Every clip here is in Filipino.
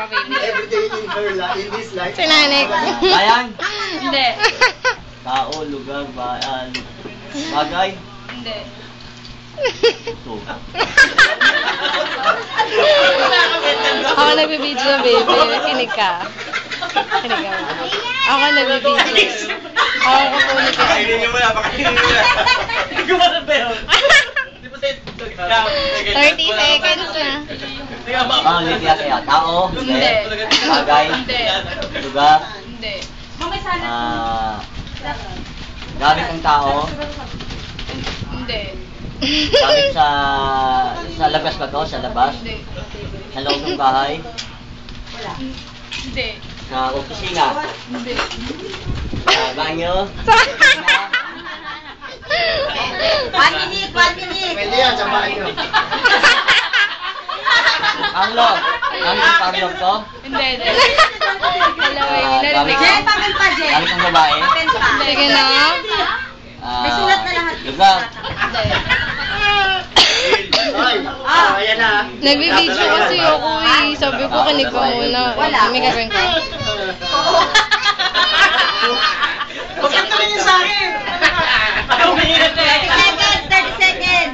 camera, baby. Every day in her life, in this life. Sinanik. Bayan? Hindi. Tao, lugar, bagay? Hindi. Ito. Ako nagbibideo, baby. Kinig ka. Kinig ka. Ako nagbibideo. Ako kukunik ka. Pakainin niyo muna, pakainin niyo muna. Hindi ko ba yun? 30 seconds na. Ulit kaya. Tao? Hindi. Bagay? Hindi. Lugar? Hindi. Gamit ng tao? Hindi. Gamit sa labas ba to? Sa labas? Hindi. Sa loob ng bahay? Hindi. Sa opisina? Hindi. Sa banyo? 1 minute, 1 minute. Pwede yan, sa banyo. Carlo? Gamit ng Carlo to? Hindi. Dalawa yung narinig ko. Jen, papel pa, Jen. Gamit ng babae? Papel pa. Sige na. May sulat na lahat. Lugar? Hindi. Ay, ayan na. Nagbibideo kasi ako eh. Sabi ko, kinig ka muna. Wala. May gagawin ka. Bakit ka rin sa akin? 30 seconds, 30 seconds.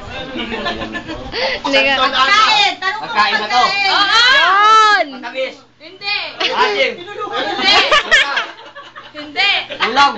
Hindi ka. Pagkain, tanong mo. Pagkain ba to? Yan! Matamis? Hindi! Asim? Hindi! Hindi! Ulam?